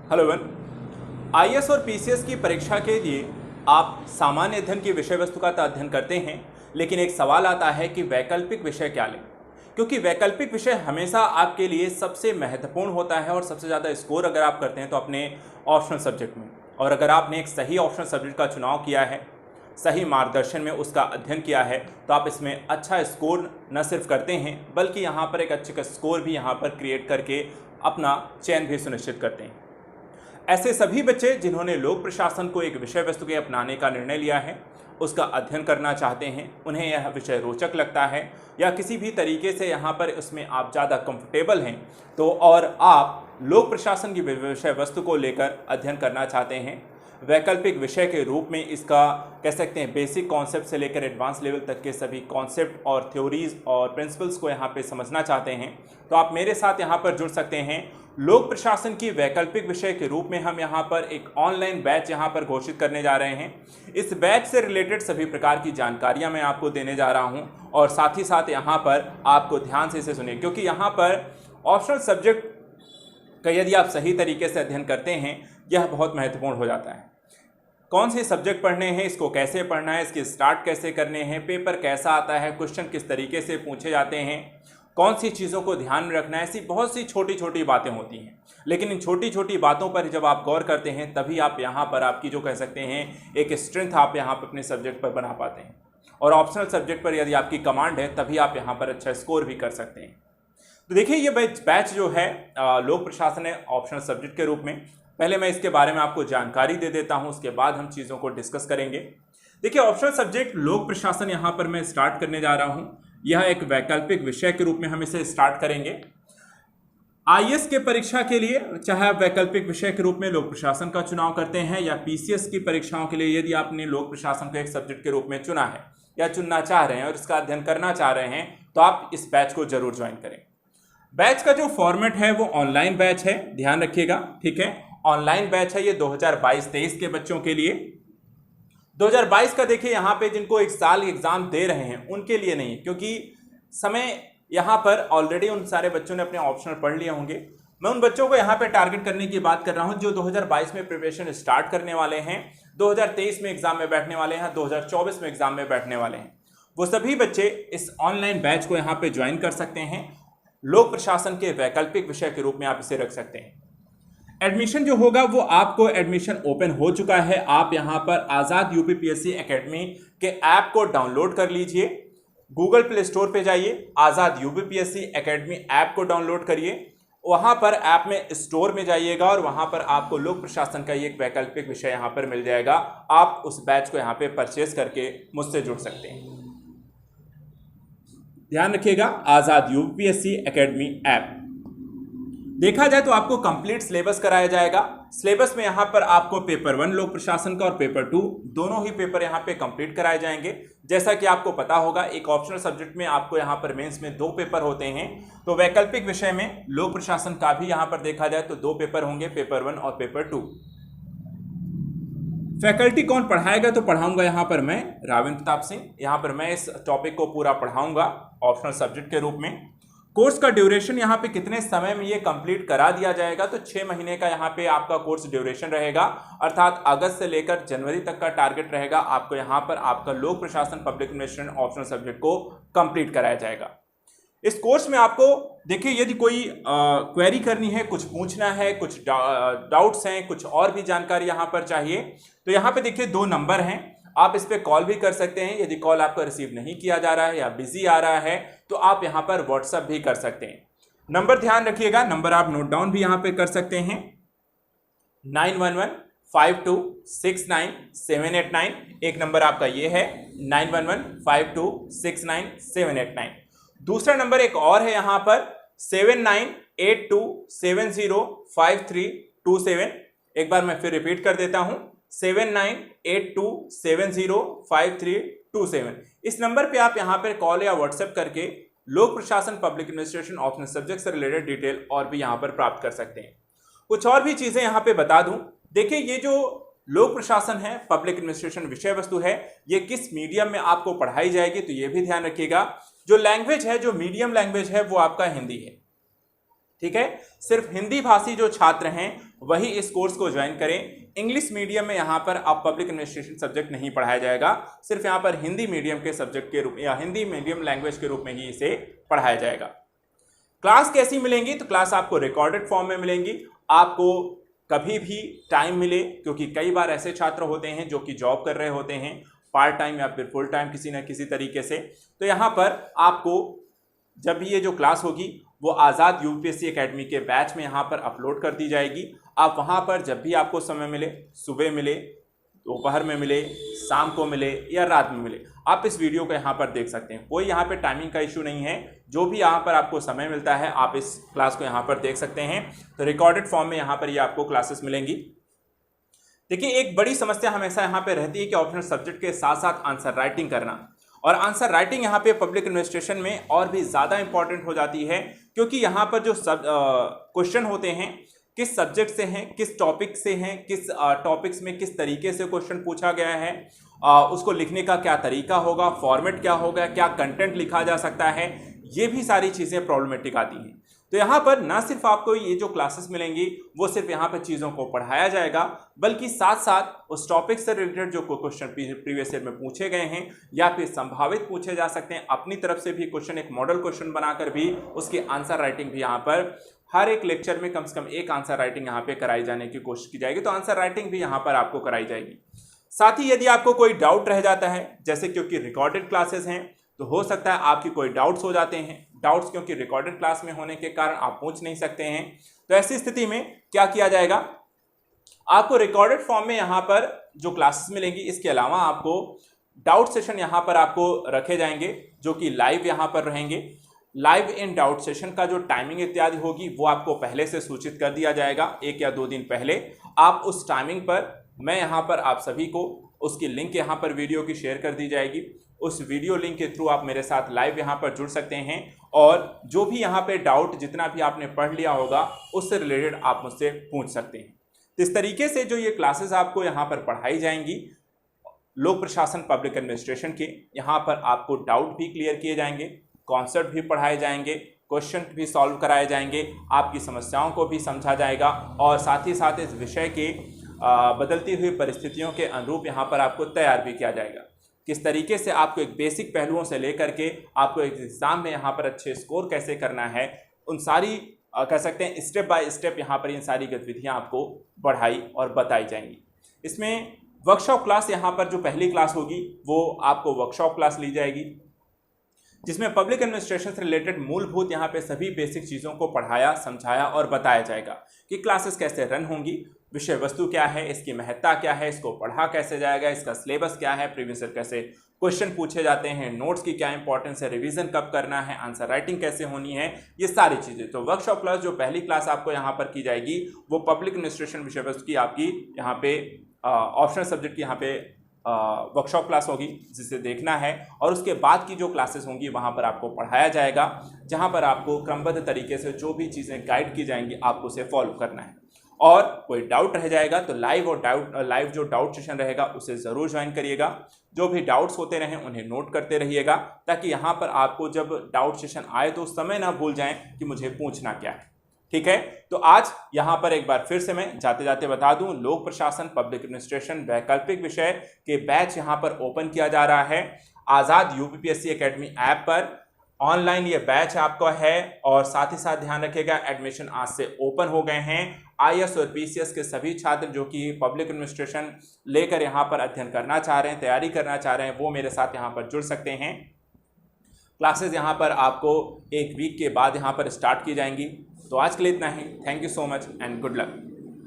Hello everyone. IAS और PCS की परीक्षा के लिए आप सामान्य अध्ययन की विषय वस्तु का तो अध्ययन करते हैं, लेकिन एक सवाल आता है कि वैकल्पिक विषय क्या लें, क्योंकि वैकल्पिक विषय हमेशा आपके लिए सबसे महत्वपूर्ण होता है और सबसे ज़्यादा स्कोर अगर आप करते हैं तो अपने ऑप्शनल सब्जेक्ट में। और अगर आपने एक सही ऑप्शनल सब्जेक्ट का चुनाव किया है, सही मार्गदर्शन में उसका अध्ययन किया है, तो आप इसमें अच्छा स्कोर न सिर्फ करते हैं बल्कि यहाँ पर एक अच्छे स्कोर भी यहाँ पर क्रिएट करके अपना चयन भी सुनिश्चित करते हैं। ऐसे सभी बच्चे जिन्होंने लोक प्रशासन को एक विषय वस्तु के अपनाने का निर्णय लिया है, उसका अध्ययन करना चाहते हैं, उन्हें यह विषय रोचक लगता है या किसी भी तरीके से यहाँ पर उसमें आप ज़्यादा कंफर्टेबल हैं, तो और आप लोक प्रशासन की विषय वस्तु को लेकर अध्ययन करना चाहते हैं, वैकल्पिक विषय के रूप में इसका कह सकते हैं बेसिक कॉन्सेप्ट से लेकर एडवांस लेवल तक के सभी कॉन्सेप्ट और थ्योरीज और प्रिंसिपल्स को यहाँ पे समझना चाहते हैं, तो आप मेरे साथ यहाँ पर जुड़ सकते हैं। लोक प्रशासन की वैकल्पिक विषय के रूप में हम यहाँ पर एक ऑनलाइन बैच यहाँ पर घोषित करने जा रहे हैं। इस बैच से रिलेटेड सभी प्रकार की जानकारियाँ मैं आपको देने जा रहा हूँ और साथ ही साथ यहाँ पर आपको ध्यान से इसे सुनिए, क्योंकि यहाँ पर ऑप्शनल सब्जेक्ट का यदि आप सही तरीके से अध्ययन करते हैं, यह बहुत महत्वपूर्ण हो जाता है। कौन से सब्जेक्ट पढ़ने हैं, इसको कैसे पढ़ना है, इसके स्टार्ट कैसे करने हैं, पेपर कैसा आता है, क्वेश्चन किस तरीके से पूछे जाते हैं, कौन सी चीज़ों को ध्यान में रखना है, ऐसी बहुत सी छोटी छोटी बातें होती हैं। लेकिन इन छोटी छोटी बातों पर जब आप गौर करते हैं तभी आप यहाँ पर आपकी जो कह सकते हैं एक स्ट्रेंथ आप यहाँ पर अपने सब्जेक्ट पर बना पाते हैं। और ऑप्शनल सब्जेक्ट पर यदि आपकी कमांड है तभी आप यहाँ पर अच्छा स्कोर भी कर सकते हैं। तो देखिए, ये बैच जो है लोक प्रशासन है ऑप्शनल सब्जेक्ट के रूप में। पहले मैं इसके बारे में आपको जानकारी दे देता हूँ, उसके बाद हम चीज़ों को डिस्कस करेंगे। देखिए, ऑप्शनल सब्जेक्ट लोक प्रशासन यहाँ पर मैं स्टार्ट करने जा रहा हूँ। यह एक वैकल्पिक विषय के रूप में हम इसे स्टार्ट करेंगे। आईएएस के परीक्षा के लिए चाहे आप वैकल्पिक विषय के रूप में लोक प्रशासन का चुनाव करते हैं, या पीसीएस की परीक्षाओं के लिए यदि आपने लोक प्रशासन को एक सब्जेक्ट के रूप में चुना है या चुनना चाह रहे हैं और इसका अध्ययन करना चाह रहे हैं, तो आप इस बैच को जरूर ज्वाइन करें। बैच का जो फॉर्मेट है वो ऑनलाइन बैच है, ध्यान रखिएगा, ठीक है। ऑनलाइन बैच है ये 2022-23 के बच्चों के लिए। 2022 का देखिए यहाँ पे जिनको एक साल एग्जाम दे रहे हैं उनके लिए नहीं, क्योंकि समय यहाँ पर ऑलरेडी उन सारे बच्चों ने अपने ऑप्शनल पढ़ लिए होंगे। मैं उन बच्चों को यहाँ पे टारगेट करने की बात कर रहा हूँ जो 2022 में प्रिपरेशन स्टार्ट करने वाले हैं, 2023 में एग्जाम में बैठने वाले हैं, 2024 में एग्जाम में बैठने वाले हैं। वो सभी बच्चे इस ऑनलाइन बैच को यहाँ पे ज्वाइन कर सकते हैं। लोक प्रशासन के वैकल्पिक विषय के रूप में आप इसे रख सकते हैं। एडमिशन जो होगा वो आपको एडमिशन ओपन हो चुका है। आप यहाँ पर आज़ाद यूपीपीएससी एकेडमी के ऐप को डाउनलोड कर लीजिए। गूगल प्ले स्टोर पे जाइए, आज़ाद यूपीपीएससी एकेडमी ऐप को डाउनलोड करिए। वहाँ पर ऐप में स्टोर में जाइएगा और वहाँ पर आपको लोक प्रशासन का एक वैकल्पिक विषय यहाँ पर मिल जाएगा। आप उस बैच को यहाँ पे परचेज करके मुझसे जुड़ सकते हैं। ध्यान रखिएगा, आज़ाद यूपीएससी एकेडमी ऐप। देखा जाए तो आपको कंप्लीट सिलेबस कराया जाएगा। सिलेबस में यहाँ पर आपको पेपर 1 लोक प्रशासन का और पेपर 2 दोनों ही पेपर यहाँ पे कंप्लीट कराए जाएंगे। जैसा कि आपको पता होगा, एक ऑप्शनल सब्जेक्ट में आपको यहाँ पर मेंस में 2 पेपर होते हैं, तो वैकल्पिक विषय में लोक प्रशासन का भी यहाँ पर देखा जाए तो 2 पेपर होंगे, पेपर 1 और पेपर 2। फैकल्टी कौन पढ़ाएगा, तो पढ़ाऊंगा यहाँ पर मैं, राविंद्र प्रताप सिंह। यहाँ पर मैं इस टॉपिक को पूरा पढ़ाऊंगा ऑप्शनल सब्जेक्ट के रूप में। कोर्स का ड्यूरेशन यहाँ पे कितने समय में ये कंप्लीट करा दिया जाएगा, तो 6 महीने का यहाँ पे आपका कोर्स ड्यूरेशन रहेगा, अर्थात अगस्त से लेकर जनवरी तक का टारगेट रहेगा। आपको यहाँ पर आपका लोक प्रशासन पब्लिक एडमिनिस्ट्रेशन ऑप्शनल सब्जेक्ट को कंप्लीट कराया जाएगा। इस कोर्स में आपको देखिए, यदि कोई क्वेरी करनी है, कुछ पूछना है, कुछ डाउट्स हैं, कुछ और भी जानकारी यहाँ पर चाहिए, तो यहाँ पे देखिए 2 नंबर हैं, आप इस पर कॉल भी कर सकते हैं। यदि कॉल आपका रिसीव नहीं किया जा रहा है या बिजी आ रहा है तो आप यहाँ पर व्हाट्सएप भी कर सकते हैं। नंबर ध्यान रखिएगा, नंबर आप नोट डाउन भी यहाँ पे कर सकते हैं, 9115269789। एक नंबर आपका ये है 9115269789। दूसरा नंबर एक और है यहाँ पर 7982705327। एक बार मैं फिर रिपीट कर देता हूँ, 7982705327। इस नंबर पे आप यहाँ पर कॉल या व्हाट्सएप करके लोक प्रशासन पब्लिक एडमिनिस्ट्रेशन ऑप्शनल सब्जेक्ट से रिलेटेड डिटेल और भी यहाँ पर प्राप्त कर सकते हैं। कुछ और भी चीज़ें यहाँ पे बता दूं, देखिए ये जो लोक प्रशासन है पब्लिक एडमिनिस्ट्रेशन विषय वस्तु है, ये किस मीडियम में आपको पढ़ाई जाएगी, तो ये भी ध्यान रखिएगा। जो लैंग्वेज है, जो मीडियम लैंग्वेज है वो आपका हिंदी है, ठीक है। सिर्फ हिंदी भाषी जो छात्र हैं वही इस कोर्स को ज्वाइन करें। इंग्लिश मीडियम में यहाँ पर आप पब्लिक एडमिनिस्ट्रेशन सब्जेक्ट नहीं पढ़ाया जाएगा, सिर्फ यहाँ पर हिंदी मीडियम के सब्जेक्ट के रूप या हिंदी मीडियम लैंग्वेज के रूप में ही इसे पढ़ाया जाएगा। क्लास कैसी मिलेंगी? तो क्लास आपको रिकॉर्डेड फॉर्म में मिलेंगी। आपको कभी भी टाइम मिले, क्योंकि कई बार ऐसे छात्र होते हैं जो कि जॉब कर रहे होते हैं पार्ट टाइम या फिर फुल टाइम किसी न किसी तरीके से, तो यहाँ पर आपको जब भी ये जो क्लास होगी वो आज़ाद यूपीएससी एकेडमी के बैच में यहाँ पर अपलोड कर दी जाएगी। आप वहाँ पर जब भी आपको समय मिले, सुबह मिले, दोपहर में मिले, शाम को मिले या रात में मिले, आप इस वीडियो को यहाँ पर देख सकते हैं। कोई यहाँ पे टाइमिंग का इशू नहीं है, जो भी यहाँ पर आपको समय मिलता है आप इस क्लास को यहाँ पर देख सकते हैं। तो रिकॉर्डेड फॉर्म में यहाँ पर ये आपको क्लासेस मिलेंगी। देखिए, एक बड़ी समस्या हमेशा यहाँ पे रहती है कि ऑप्शनल सब्जेक्ट के साथ साथ आंसर राइटिंग करना, और आंसर राइटिंग यहाँ पे पब्लिक एडमिनिस्ट्रेशन में और भी ज़्यादा इंपॉर्टेंट हो जाती है, क्योंकि यहाँ पर जो क्वेश्चन होते हैं किस सब्जेक्ट से हैं, किस टॉपिक से हैं, किस टॉपिक्स में किस तरीके से क्वेश्चन पूछा गया है, उसको लिखने का क्या तरीका होगा, फॉर्मेट क्या होगा, क्या कंटेंट लिखा जा सकता है, ये भी सारी चीज़ें प्रॉब्लमेटिक आती हैं। तो यहाँ पर ना सिर्फ आपको ये जो क्लासेस मिलेंगी वो सिर्फ यहाँ पर चीज़ों को पढ़ाया जाएगा, बल्कि साथ साथ उस टॉपिक से रिलेटेड जो क्वेश्चन प्रीवियस ईयर में पूछे गए हैं या फिर संभावित पूछे जा सकते हैं, अपनी तरफ से भी क्वेश्चन एक मॉडल क्वेश्चन बनाकर भी उसकी आंसर राइटिंग भी यहाँ पर हर एक लेक्चर में कम से कम एक आंसर राइटिंग यहाँ पे कराई जाने की कोशिश की जाएगी। तो आंसर राइटिंग भी यहाँ पर आपको कराई जाएगी। साथ ही यदि आपको कोई डाउट रह जाता है, जैसे क्योंकि रिकॉर्डेड क्लासेस हैं तो हो सकता है आपकी कोई डाउट्स हो जाते हैं, डाउट्स क्योंकि रिकॉर्डेड क्लास में होने के कारण आप पूछ नहीं सकते हैं, तो ऐसी स्थिति में क्या किया जाएगा, आपको रिकॉर्डेड फॉर्म में यहाँ पर जो क्लासेस मिलेंगी इसके अलावा आपको डाउट सेशन यहाँ पर आपको रखे जाएंगे जो कि लाइव यहाँ पर रहेंगे। लाइव इन डाउट सेशन का जो टाइमिंग इत्यादि होगी वो आपको पहले से सूचित कर दिया जाएगा, 1 या 2 दिन पहले। आप उस टाइमिंग पर मैं यहाँ पर आप सभी को उसकी लिंक यहाँ पर वीडियो की शेयर कर दी जाएगी। उस वीडियो लिंक के थ्रू आप मेरे साथ लाइव यहाँ पर जुड़ सकते हैं और जो भी यहाँ पे डाउट जितना भी आपने पढ़ लिया होगा उससे रिलेटेड आप मुझसे पूछ सकते हैं। तो इस तरीके से जो ये क्लासेस आपको यहाँ पर पढ़ाई जाएंगी लोक प्रशासन पब्लिक एडमिनिस्ट्रेशन के, यहाँ पर आपको डाउट भी क्लियर किए जाएंगे, कॉन्सेप्ट भी पढ़ाए जाएंगे, क्वेश्चन भी सॉल्व कराए जाएंगे, आपकी समस्याओं को भी समझा जाएगा और साथ ही साथ इस विषय के बदलती हुई परिस्थितियों के अनुरूप यहाँ पर आपको तैयार भी किया जाएगा। किस तरीके से आपको एक बेसिक पहलुओं से लेकर के आपको एक एग्ज़ाम में यहाँ पर अच्छे स्कोर कैसे करना है, उन सारी कह सकते हैं स्टेप बाय स्टेप यहाँ पर इन सारी गतिविधियाँ आपको पढ़ाई और बताई जाएंगी। इसमें वर्कशॉप क्लास यहाँ पर जो पहली क्लास होगी वो आपको वर्कशॉप क्लास ली जाएगी, जिसमें पब्लिक एडमिनिस्ट्रेशन से रिलेटेड मूलभूत यहाँ पे सभी बेसिक चीज़ों को पढ़ाया, समझाया और बताया जाएगा कि क्लासेस कैसे रन होंगी, विषय वस्तु क्या है, इसकी महत्ता क्या है, इसको पढ़ा कैसे जाएगा, इसका सिलेबस क्या है, प्रीवियस ईयर कैसे क्वेश्चन पूछे जाते हैं, नोट्स की क्या इंपॉर्टेंस है, रिवीजन कब करना है, आंसर राइटिंग कैसे होनी है, ये सारी चीज़ें। तो वर्कशॉप क्लास जो पहली क्लास आपको यहाँ पर की जाएगी वो पब्लिक एडमिनिस्ट्रेशन विषय वस्तु की आपकी यहाँ पे ऑप्शनल सब्जेक्ट की यहाँ पे वर्कशॉप क्लास होगी जिसे देखना है, और उसके बाद की जो क्लासेस होंगी वहाँ पर आपको पढ़ाया जाएगा, जहाँ पर आपको क्रमबद्ध तरीके से जो भी चीज़ें गाइड की जाएंगी आपको उसे फॉलो करना है। और कोई डाउट रह जाएगा तो लाइव जो डाउट सेशन रहेगा उसे ज़रूर ज्वाइन करिएगा। जो भी डाउट्स होते रहें उन्हें नोट करते रहिएगा, ताकि यहाँ पर आपको जब डाउट सेशन आए तो उस समय ना भूल जाएं कि मुझे पूछना क्या है। ठीक है, तो आज यहाँ पर एक बार फिर से मैं जाते जाते बता दूं, लोक प्रशासन पब्लिक एडमिनिस्ट्रेशन वैकल्पिक विषय के बैच यहाँ पर ओपन किया जा रहा है आज़ाद यूपीएससी एकेडमी ऐप पर। ऑनलाइन ये बैच आपका है और साथ ही साथ ध्यान रखिएगा एडमिशन आज से ओपन हो गए हैं। आईएएस और पीसीएस के सभी छात्र जो कि पब्लिक एडमिनिस्ट्रेशन लेकर यहाँ पर अध्ययन करना चाह रहे हैं, तैयारी करना चाह रहे हैं, वो मेरे साथ यहाँ पर जुड़ सकते हैं। क्लासेस यहाँ पर आपको 1 वीक के बाद यहाँ पर स्टार्ट की जाएंगी। तो आज के लिए इतना ही। Thank you so much and good luck.